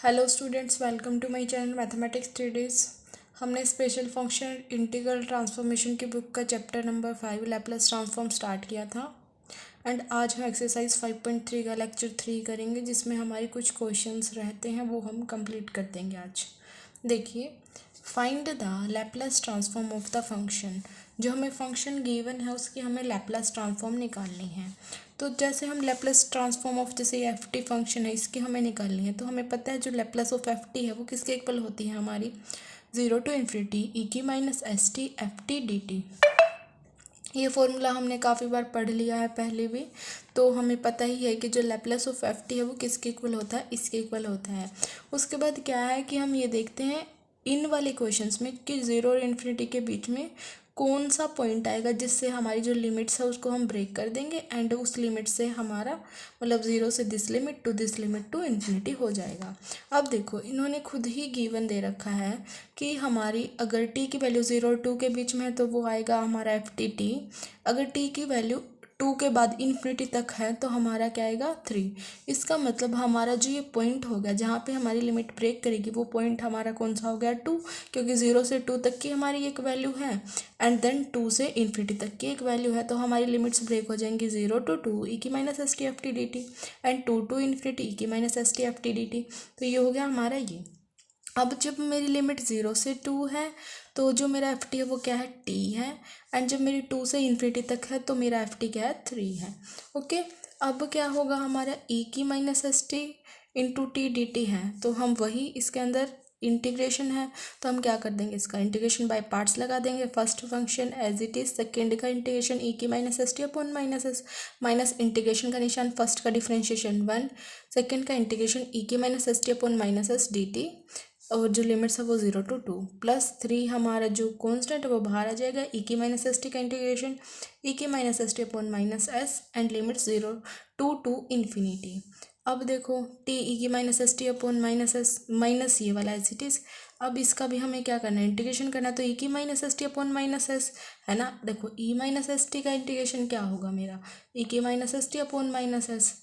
Hello students, welcome to my channel mathematics three Ds. हमने special function integral transformation की book का chapter number 5 Laplace transform start किया था and आज हम एक्सरसाइज 5.3 का लेक्चर 3 करेंगे, जिसमें हमारे कुछ क्वेश्चंस रहते हैं, वो हम कंप्लीट कर देंगे आज। देखिए, find the Laplace transform of the function. जो हमें फंक्शन गिवन है उसकी हमें लैप्लास ट्रांसफॉर्म निकालनी है। तो जैसे हम लैप्लास ट्रांसफॉर्म ऑफ जैसे ये एफ टी फंक्शन है, इसकी हमें निकालनी है। तो हमें पता है जो लैप्लास ऑफ एफ टी है वो किसके इक्वल होती है हमारी, 0 to इन्फिनिटी ई की minus s t f t d T. ये फॉर्मूला हमने काफ़ी बार पढ़ लिया है पहले भी, तो हमें पता ही है कि जो लैप्लास ऑफ एफ टी है वो किसके इक्वल होता है, इसके इक्वल होता है। उसके बाद क्या है कि हम ये देखते हैं इन वाले क्वेश्चंस में कि 0 और इन्फिनिटी के बीच में कौन सा पॉइंट आएगा जिससे हमारी जो लिमिट्स है उसको हम ब्रेक कर देंगे एंड उस लिमिट से हमारा मतलब 0 से दिस लिमिट टू इन्फिनिटी हो जाएगा। अब देखो, इन्होंने खुद ही गिवन दे रखा है कि हमारी अगर t की वैल्यू 0 और 2 के बीच में है तो वो आएगा हमारा एफ टी टी। अगर t की वैल्यू 2 के बाद इन्फिनिटी तक है तो हमारा क्या आएगा 3। इसका मतलब हमारा जो ये पॉइंट हो गया जहाँ पे हमारी लिमिट ब्रेक करेगी वो पॉइंट हमारा कौन सा हो गया 2, क्योंकि 0 से 2 तक की हमारी एक वैल्यू है एंड देन 2 से इन्फिनिटी तक की एक वैल्यू है। तो हमारी लिमिट्स ब्रेक हो जाएंगी 0 to 2 ई की minus s t f t d t and 2 to infinity e की minus s t f t d t. तो ये हो गया हमारा ये। अब जब मेरी लिमिट 0 से 2 है तो जो मेरा एफ टी है वो क्या है, टी है। एंड जब मेरी 2 से इन्फिनिटी तक है तो मेरा एफ टी क्या है, 3 है। ओके, अब क्या होगा हमारा ई की minus s T into T d T है, तो हम वही इसके अंदर इंटीग्रेशन है तो हम क्या कर देंगे, इसका इंटीग्रेशन बाय पार्ट्स लगा देंगे। First function as it is, second का इंटीग्रेशन ई की minus s t upon minus s, minus integration का निशान, फर्स्ट का डिफ्रेंशिएशन 1, सेकेंड का इंटीग्रेशन ई की minus s t upon minus s d t, और जो लिमिट्स है वो 0 to 2 प्लस 3 हमारा जो कॉन्स्टेंट है वो बाहर आ जाएगा। ई की माइनस एस टी का इंटीग्रेशन ई की minus s t upon minus S and limits 0 to infinity. अब देखो टी ई की minus s t upon minus s minus ये वाला एस इट इज। अब इसका भी हमें क्या करना है, इंटीग्रेशन करना है। तो ई की minus s t upon minus S है ना। देखो ई माइनस एस टी का इंटीग्रेशन क्या होगा मेरा, ई की minus s t upon minus S,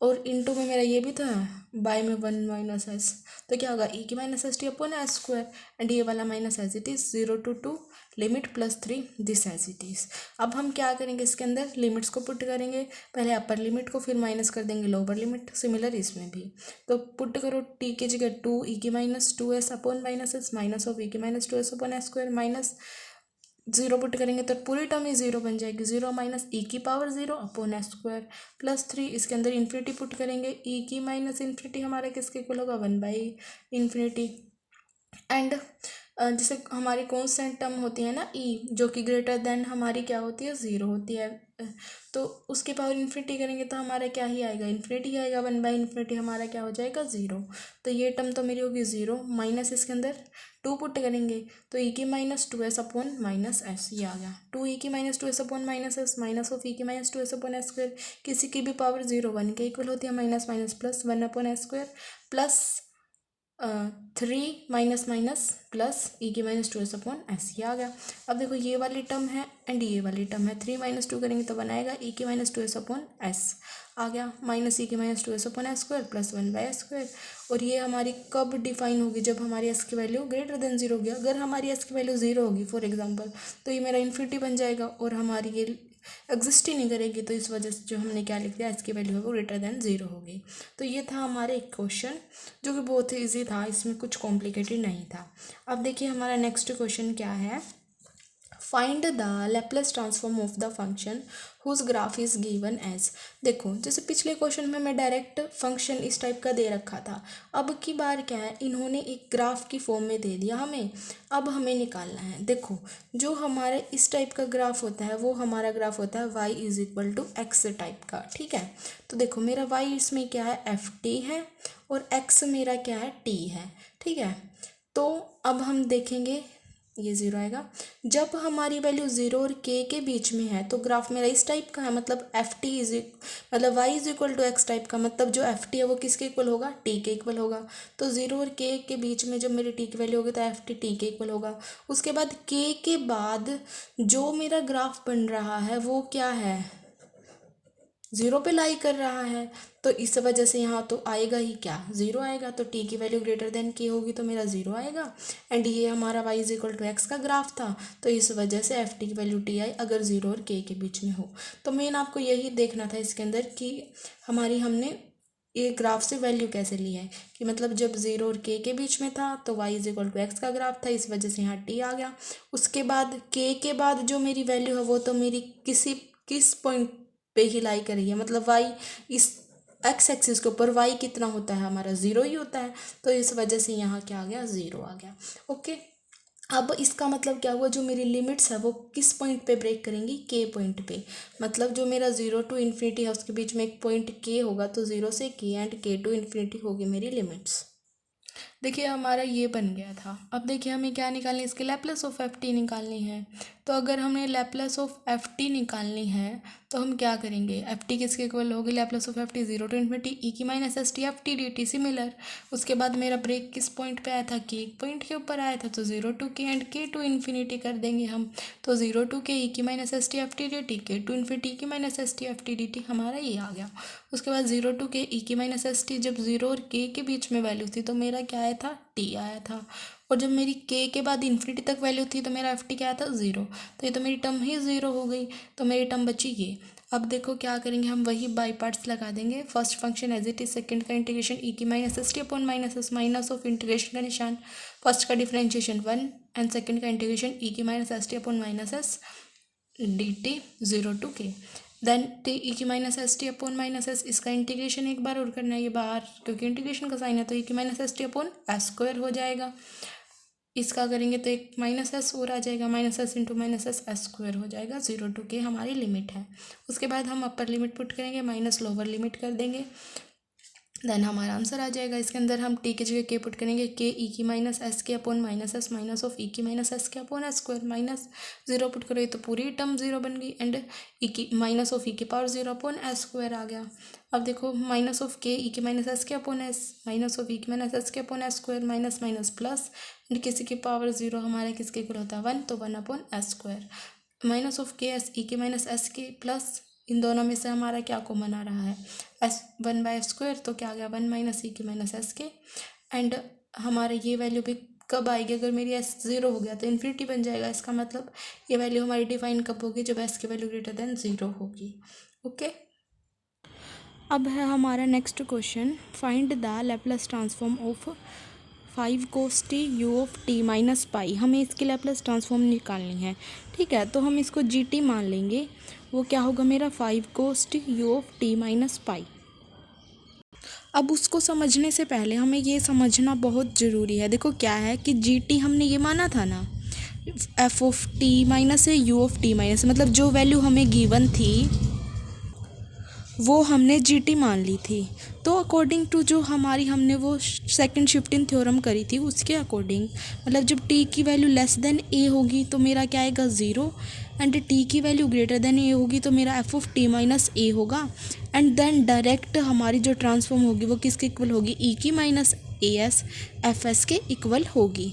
और इनटू में मेरा ये भी तो है बाय में 1 माइनस एस, तो क्या होगा ई की minus s t upon s square and ये वाला minus as it is 0 to 2 limit plus 3 this as it is. अब हम क्या करेंगे, इसके अंदर लिमिट्स को पुट करेंगे, पहले अपर लिमिट को फिर माइनस कर देंगे लोअर लिमिट, सिमिलर इसमें भी। तो पुट करो टी की जगह 2 ई की minus 2 s upon minus s minus of e की minus 2 s upon s square minus 0 put करेंगे तो पूरी टर्म ही 0 बन जाएगी। 0 माइनस ई की power 0 upon s square plus 3, इसके अंदर इन्फिनिटी पुट करेंगे। ई की माइनस इन्फिनिटी हमारा किसके इक्वल होगा, 1/इन्फिनिटी। एंड जैसे हमारी कॉन्स्टेंट टर्म होती है ना ई, जो कि ग्रेटर देन हमारी क्या होती है, 0 होती है, तो उसके पावर इन्फिनिटी करेंगे तो हमारा क्या ही आएगा, इन्फिनिटी आएगा। 1/इन्फिनिटी हमारा क्या हो जाएगा, 0। तो ये टर्म तो मेरी होगी 0 माइनस इसके अंदर 2 पुट करेंगे तो ई की minus 2 s upon minus s, ये आ गया 2 ई की minus 2 s upon minus s minus of e की minus 2 s upon s square. किसी की भी पावर 0 1 के इक्वल होती है, minus minus plus 1 upon s square plus 3 minus minus plus e की माइनस 2 एस अपॉन एस, ये आ गया। अब देखो ये वाली टर्म है एंड ये वाली टर्म है, 3 माइनस 2 करेंगे तो बनाएगा ई की माइनस 2 एस अपॉन एस आ गया, माइनस ई की minus 2 s upon s square plus 1/एस स्क्वायर। और ये हमारी कब डिफाइन होगी, जब हमारी एस की वैल्यू ग्रेटर देन 0 होगी। अगर हमारी एस की वैल्यू 0 होगी फॉर एग्जाम्पल, तो ये मेरा इन्फिनिटी बन जाएगा और हमारी ये एग्जिस्ट ही नहीं करेगी, तो इस वजह से जो हमने क्या लिख दिया, एस की वैल्यू है वो ग्रेटर देन 0 होगी। तो ये था हमारे एक क्वेश्चन जो कि बहुत ही ईजी था, इसमें कुछ कॉम्प्लिकेटेड नहीं था। अब देखिए हमारा नेक्स्ट क्वेश्चन क्या है, find the Laplace transform of the function whose graph is given as. देखो जैसे पिछले क्वेश्चन में मैं डायरेक्ट फंक्शन इस टाइप का दे रखा था, अब की बार क्या है, इन्होंने एक ग्राफ की फॉर्म में दे दिया हमें। अब हमें निकालना है, देखो जो हमारे इस टाइप का ग्राफ होता है वो हमारा ग्राफ होता है y is equal to x type का, ठीक है। तो देखो मेरा y इसमें क्या है, एफ टी है, और x मेरा क्या है, t है, ठीक है। तो अब हम देखेंगे ये 0 आएगा। जब हमारी वैल्यू 0 और k के बीच में है तो ग्राफ मेरा इस टाइप का है, मतलब एफ टी इज मतलब y is equal to x type का, मतलब जो एफ टी है वो किसके इक्वल होगा, t के इक्वल होगा। तो 0 और k के बीच में जब मेरी t की वैल्यू होगी तो एफ टी टी के इक्वल होगा। उसके बाद k के बाद जो मेरा ग्राफ बन रहा है वो क्या है, ज़ीरो पे लाई कर रहा है, तो इस वजह से यहाँ तो आएगा ही क्या, ज़ीरो आएगा। तो टी की वैल्यू ग्रेटर देन के होगी तो मेरा ज़ीरो आएगा। एंड ये हमारा y is equal to x का ग्राफ था, तो इस वजह से एफ टी की वैल्यू टी आई अगर ज़ीरो और के बीच में हो। तो मेन आपको यही देखना था इसके अंदर कि हमने ये ग्राफ से वैल्यू कैसे ली है, कि मतलब जब ज़ीरो और के बीच में था तो y is equal to x का ग्राफ था, इस वजह से यहाँ टी आ गया। उसके बाद के बाद जो मेरी वैल्यू है वो तो मेरी किस पॉइंट पे ही लाई कर रही है, मतलब y इस एक्स एक्सिस के ऊपर y कितना होता है हमारा, ज़ीरो ही होता है। तो इस वजह से यहाँ क्या आ गया, ज़ीरो आ गया। ओके, अब इसका मतलब क्या हुआ, जो मेरी लिमिट्स है वो किस पॉइंट पे ब्रेक करेंगी, के पॉइंट पे। मतलब जो मेरा ज़ीरो टू इन्फिनिटी है उसके बीच में एक पॉइंट के होगा, तो ज़ीरो से के एंड के टू इन्फिनिटी होगी मेरी लिमिट्स। देखिए हमारा ये बन गया था। अब देखिए हमें क्या निकालनी है, इसके लैप्लेस ऑफ एफ टी निकालनी है। तो अगर हमें लैप्लेस ऑफ एफ टी निकालनी है तो हम क्या करेंगे, एफ टी किसके इक्वल होगी, Laplace of f t zero to infinity e की minus s t f t d t similar. उसके बाद मेरा ब्रेक किस पॉइंट पे आया था, के पॉइंट के ऊपर आया था, तो ज़ीरो टू के एंड के टू इन्फिनिटी कर देंगे हम। तो ज़ीरो टू के ई की minus s t f t d T, के टू इन्फिनिटी की minus s t f t d T, हमारा ये आ गया। उसके बाद ज़ीरो टू के ई की माइनस एस टी, जब ज़ीरो और के बीच में वैल्यू थी तो मेरा क्या आया था, टी आया था। और जब मेरी के बाद इन्फिनिटी तक वैल्यू थी तो मेरा एफ टी क्या आया था, ज़ीरो। तो ये तो मेरी टर्म ही ज़ीरो हो गई, तो मेरी टर्म बची ये। अब देखो क्या करेंगे, हम वही बाई पार्ट्स लगा देंगे। First function as it is, second का इंटीग्रेशन ई की minus s t upon minus s, minus of integration का निशान, फर्स्ट का डिफरेंशिएशन 1 एंड सेकंड का इंटीग्रेशन ई की minus s t upon minus s d t zero to के, then t e की minus s t upon minus s, इसका integration एक बार और करना है, ये बाहर क्योंकि इंटीग्रेशन का साइन है, तो ई की minus s t upon s square हो जाएगा। इसका करेंगे तो एक माइनस एस और आ जाएगा, minus S into minus S S square हो जाएगा। ज़ीरो टू के हमारी लिमिट है। उसके बाद हम अपर लिमिट पुट करेंगे, माइनस लोअर लिमिट कर देंगे, देन हमारा आंसर आ जाएगा। इसके अंदर हम टी की जगह के पुट करेंगे, के ई की minus s k upon minus s, minus of e की minus s k upon s square, minus zero put करो तो पूरी टर्म ज़ीरो बन गई, एंड ई की माइनस ऑफ ई की power zero upon s square आ गया। अब देखो माइनस ऑफ के ई की minus s k upon s, minus of e की minus s k upon s square, minus minus plus, and किसी की पावर ज़ीरो हमारे किसके इक्वल होता है, वन, तो one upon s square, minus of के एस ई के माइनस एस के प्लस इन दोनों में से हमारा क्या कॉमन आ रहा है, S one by F square, तो क्या आ गया वन माइनस ई की माइनस एस के। एंड हमारे ये वैल्यू भी कब आएगी, अगर मेरी एस ज़ीरो हो गया तो इन्फिनिटी बन जाएगा। इसका मतलब ये वैल्यू हमारी डिफाइन कब होगी, जब एस की वैल्यू ग्रेटर देन ज़ीरो होगी। ओके, अब है हमारा next question, find the Laplace transform of 5 cos t u of t minus pi. हमें इसकी लैप्लस ट्रांसफॉर्म निकालनी है, ठीक है। तो हम इसको जी टी मान लेंगे, वो क्या होगा मेरा 5 cos t u of t minus pi. अब उसको समझने से पहले हमें ये समझना बहुत ज़रूरी है। देखो क्या है कि जी टी हमने ये माना था ना, एफ ऑफ टी माइनस है यू ऑफ टी माइनस, मतलब जो वैल्यू हमें गिवन थी वो हमने जीटी मान ली थी। तो अकॉर्डिंग टू जो हमने वो सेकंड शिफ्टिंग थ्योरम करी थी उसके अकॉर्डिंग, मतलब जब टी की वैल्यू लेस देन ए होगी तो मेरा क्या आएगा, ज़ीरो, एंड टी की वैल्यू ग्रेटर देन ए होगी तो मेरा f of t minus a होगा। एंड देन डायरेक्ट हमारी जो ट्रांसफॉर्म होगी वो किसके इक्वल होगी, ई की minus A S F S के इक्वल होगी।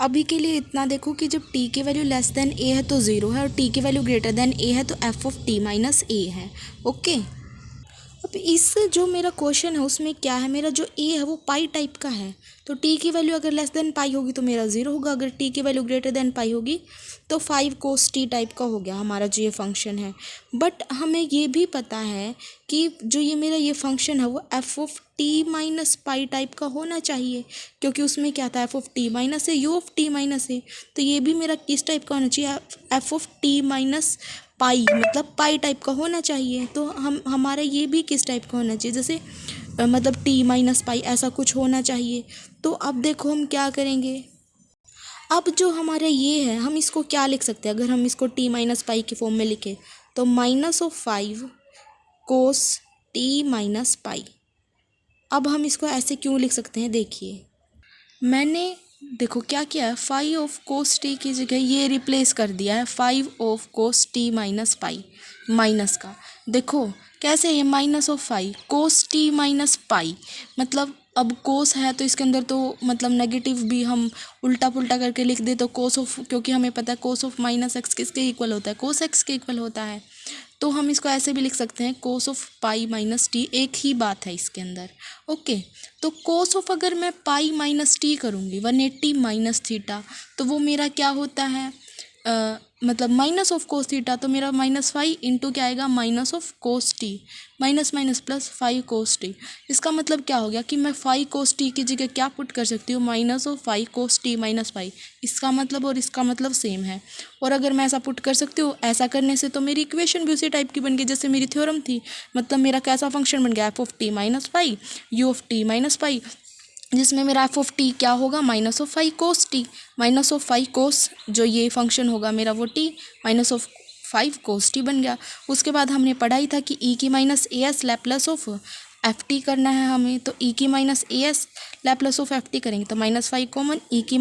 अभी के लिए इतना देखो कि जब t की वैल्यू लेस देन a है तो ज़ीरो है, और t की वैल्यू ग्रेटर देन a है तो f of t minus a है। ओके, अब इस जो मेरा क्वेश्चन है उसमें क्या है, मेरा जो a है वो पाई टाइप का है, तो t की वैल्यू अगर लेस देन पाई होगी तो मेरा ज़ीरो होगा, अगर t की वैल्यू ग्रेटर देन पाई होगी तो 5 cos t टाइप का हो गया हमारा जो ये फंक्शन है। बट हमें ये भी पता है कि जो ये मेरा ये फंक्शन है वो f of t minus pi type का होना चाहिए, क्योंकि उसमें क्या था, f ऑफ t माइनस है u ऑफ t माइनस है, तो ये भी मेरा किस टाइप का होना चाहिए, f of t minus pi, मतलब पाई टाइप का होना चाहिए। तो हमारा ये भी किस टाइप का होना चाहिए, जैसे मतलब t माइनस पाई ऐसा कुछ होना चाहिए। तो अब देखो हम क्या करेंगे, अब जो हमारा ये है हम इसको क्या लिख सकते हैं, अगर हम इसको t माइनस पाई की फॉर्म में लिखें तो minus of 5 cos t minus pi. अब हम इसको ऐसे क्यों लिख सकते हैं, देखिए मैंने देखो क्या किया है, 5 ऑफ कोस टी की जगह ये रिप्लेस कर दिया है 5 of cos t minus pi, minus का देखो कैसे है, minus of 5 cos t minus pi, मतलब अब कोस है तो इसके अंदर तो मतलब नेगेटिव भी हम उल्टा पुल्टा करके लिख दे तो कोस ऑफ, क्योंकि हमें पता है कोस ऑफ माइनस एक्स किसके इक्वल होता है, कोस एक्स के इक्वल होता है। तो हम इसको ऐसे भी लिख सकते हैं cos of pi minus T, एक ही बात है इसके अंदर। ओके, तो कोस ऑफ अगर मैं पाई माइनस टी करूँगी 180 माइनस थीटा, तो वो मेरा क्या होता है, मतलब माइनस ऑफ कोस थीटा, तो मेरा -5 इंटू क्या आएगा, minus of cos t, minus minus plus 5 cos t. इसका मतलब क्या हो गया कि मैं 5 कोस टी की जगह क्या पुट कर सकती हूँ, minus of 5 cos t minus 5। इसका मतलब और इसका मतलब सेम है, और अगर मैं ऐसा पुट कर सकती हूँ, ऐसा करने से तो मेरी इक्वेशन भी उसी टाइप की बन गई जैसे मेरी थ्योरम थी। मतलब मेरा कैसा फंक्शन बन गया, F of t minus 5 you of t minus 5, जिसमें मेरा एफ ऑफ टी क्या होगा, minus of 5 cos t, minus of 5 कोस, जो ये फंक्शन होगा मेरा वो T minus of 5 cos t बन गया। उसके बाद हमने पढ़ा ही था कि ई की minus A S Laplace of f T करना है हमें, तो ई की minus A S Laplace of f T करेंगे तो -5 कॉमन, ई की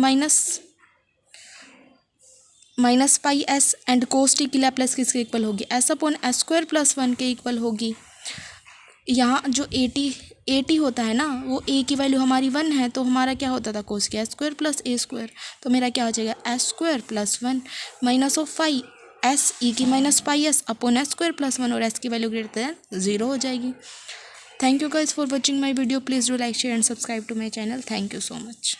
minus pi S and cos t की लैप्लस किसके इक्वल होगी, S upon s square plus 1 के इक्वल होगी। यहाँ जो ए टी होता है ना, वो ए की वैल्यू हमारी 1 है, तो हमारा क्या होता था, कोस के s square plus a square, तो मेरा क्या हो जाएगा, s square plus 1 minus of 5 s e की minus pi s upon s square plus 1, और एस की वैल्यू ग्रेटर देन 0 हो जाएगी। Thank you guys for watching my video, please do like share and subscribe to my channel. Thank you so much.